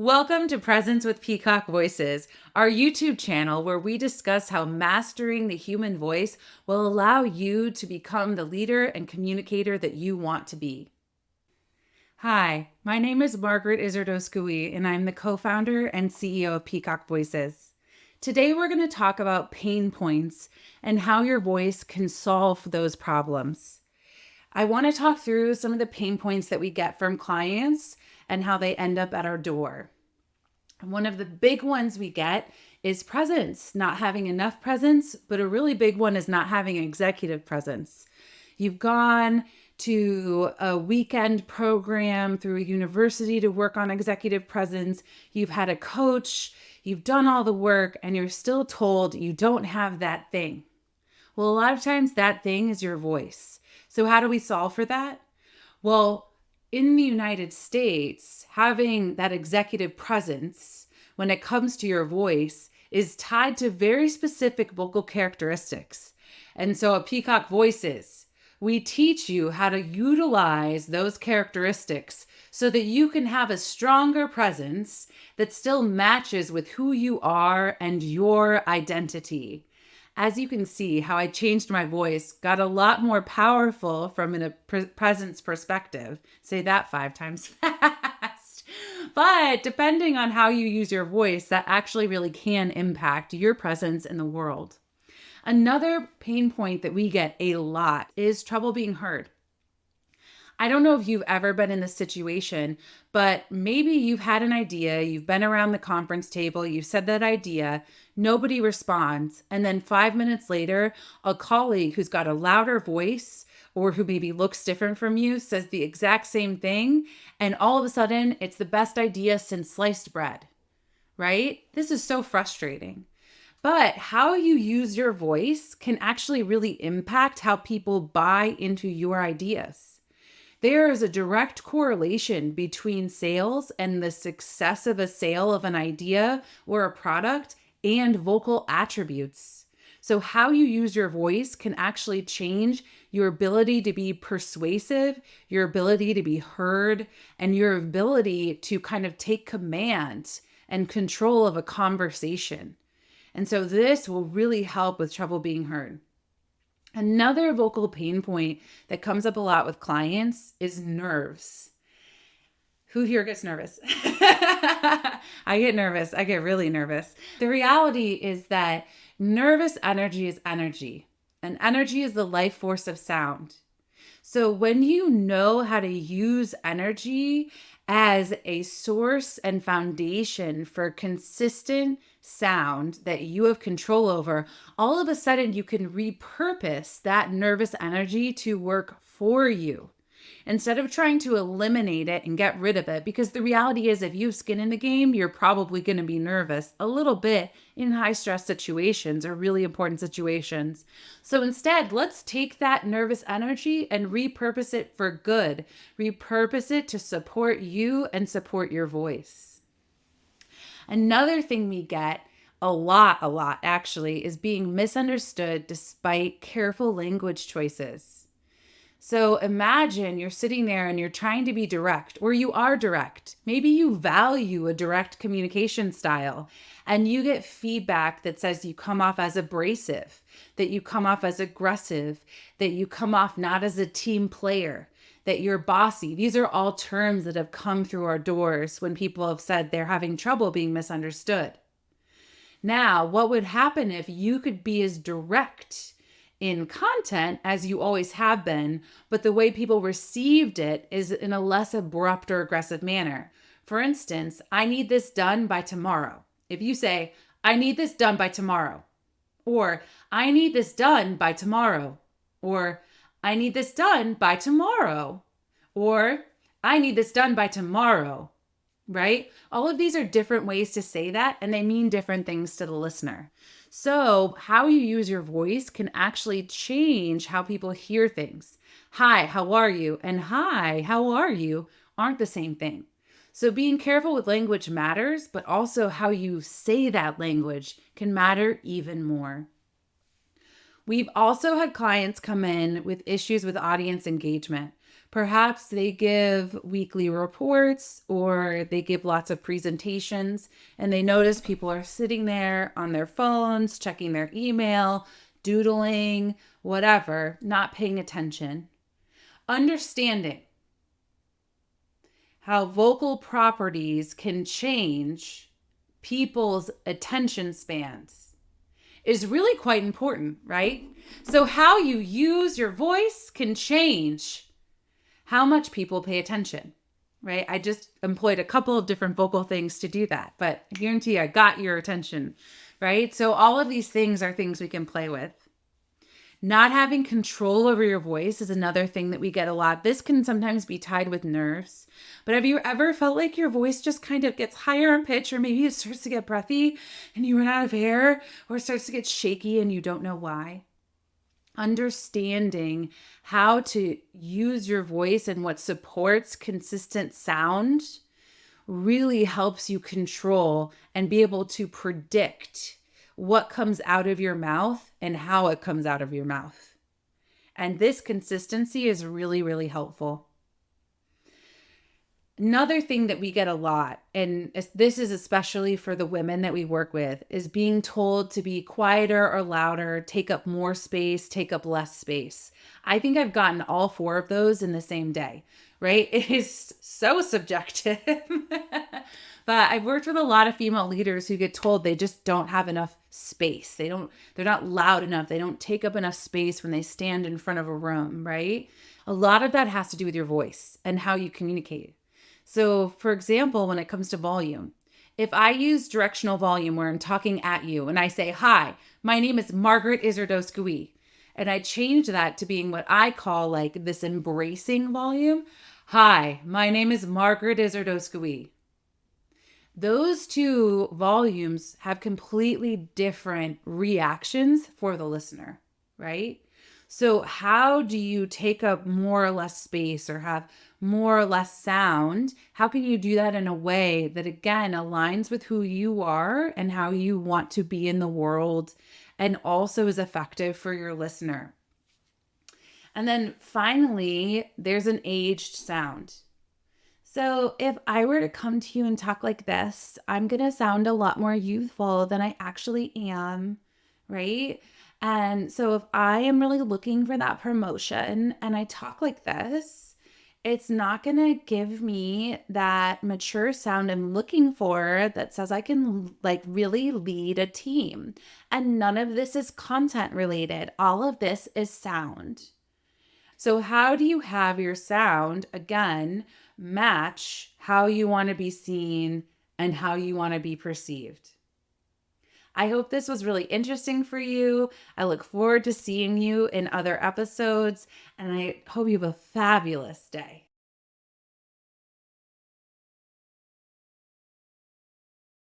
Welcome to Presence with Peacock Voices, our YouTube channel where we discuss how mastering the human voice will allow you to become the leader and communicator that you want to be. Hi, my name is Margaret Izard Oskoui, and I'm the co-founder and CEO of Peacock Voices. Today, we're going to talk about pain points and how your voice can solve those problems. I want to talk through some of the pain points that we get from clients and how they end up at our door. One of the big ones we get is presence, not having enough presence, but a really big one is not having executive presence. You've gone to a weekend program through a university to work on executive presence. You've had a coach, you've done all the work, and you're still told you don't have that thing. Well, a lot of times that thing is your voice. So how do we solve for that? Well, in the United States, having that executive presence when it comes to your voice is tied to very specific vocal characteristics. And so at Peacock Voices, we teach you how to utilize those characteristics so that you can have a stronger presence that still matches with who you are and your identity. As you can see, how I changed my voice got a lot more powerful from a presence perspective. Say that 5 times fast. But depending on how you use your voice, that actually really can impact your presence in the world. Another pain point that we get a lot is trouble being heard. I don't know if you've ever been in this situation, but maybe you've had an idea, you've been around the conference table, you've said that idea, nobody responds, and then 5 minutes later, a colleague who's got a louder voice or who maybe looks different from you says the exact same thing, and all of a sudden, it's the best idea since sliced bread, right? This is so frustrating. But how you use your voice can actually really impact how people buy into your ideas. There is a direct correlation between sales and the success of a sale of an idea or a product and vocal attributes. So how you use your voice can actually change your ability to be persuasive, your ability to be heard, and your ability to kind of take command and control of a conversation. And so this will really help with trouble being heard. Another vocal pain point that comes up a lot with clients is nerves. Who here gets nervous? I get nervous. I get really nervous. The reality is that nervous energy is energy, and energy is the life force of sound. So when you know how to use energy as a source and foundation for consistent sound that you have control over, all of a sudden you can repurpose that nervous energy to work for you instead of trying to eliminate it and get rid of it. Because the reality is, if you have skin in the game, you're probably going to be nervous a little bit in high stress situations or really important situations. So instead, let's take that nervous energy and repurpose it for good. Repurpose it to support you and support your voice. Another thing we get a lot actually, is being misunderstood despite careful language choices. So imagine you're sitting there and you're trying to be direct, or you are direct. Maybe you value a direct communication style and you get feedback that says you come off as abrasive, that you come off as aggressive, that you come off not as a team player, that you're bossy. These are all terms that have come through our doors when people have said they're having trouble being misunderstood. Now, what would happen if you could be as direct in content as you always have been, but the way people received it is in a less abrupt or aggressive manner? For instance, I need this done by tomorrow. If you say, I need this done by tomorrow, or I need this done by tomorrow, or I need this done by tomorrow, or I need this done by tomorrow, right? All of these are different ways to say that, and they mean different things to the listener. So how you use your voice can actually change how people hear things. Hi, how are you? And hi, how are you? Aren't the same thing. So being careful with language matters, but also how you say that language can matter even more. We've also had clients come in with issues with audience engagement. Perhaps they give weekly reports or they give lots of presentations and they notice people are sitting there on their phones, checking their email, doodling, whatever, not paying attention. Understanding how vocal properties can change people's attention spans is really quite important, right? So, how you use your voice can change how much people pay attention, right? I just employed a couple of different vocal things to do that, but I guarantee you I got your attention, right? So, all of these things are things we can play with. Not having control over your voice is another thing that we get a lot. This can sometimes be tied with nerves. But have you ever felt like your voice just kind of gets higher in pitch, or maybe it starts to get breathy and you run out of air, or it starts to get shaky and you don't know why? Understanding how to use your voice and what supports consistent sound really helps you control and be able to predict what comes out of your mouth and how it comes out of your mouth. And this consistency is really, really helpful. Another thing that we get a lot, and this is especially for the women that we work with, is being told to be quieter or louder, take up more space, take up less space. I think I've gotten all four of those in the same day, right? It is so subjective. But I've worked with a lot of female leaders who get told they just don't have enough space. They're not loud enough. They don't take up enough space when they stand in front of a room, right? A lot of that has to do with your voice and how you communicate. So, for example, when it comes to volume, if I use directional volume where I'm talking at you and I say, "Hi, my name is Margaret Izard Oskoui," and I change that to being what I call like this embracing volume, "Hi, my name is Margaret Izard Oskoui." Those two volumes have completely different reactions for the listener, right? So, how do you take up more or less space or have more or less sound? How can you do that in a way that, again, aligns with who you are and how you want to be in the world and also is effective for your listener? And then finally, there's an aged sound. So, if I were to come to you and talk like this, I'm going to sound a lot more youthful than I actually am, right? And so, if I am really looking for that promotion and I talk like this, it's not going to give me that mature sound I'm looking for that says I can like really lead a team. And none of this is content related, all of this is sound. So, how do you have your sound, again, match how you want to be seen and how you want to be perceived? I hope this was really interesting for you. I look forward to seeing you in other episodes, and I hope you have a fabulous day.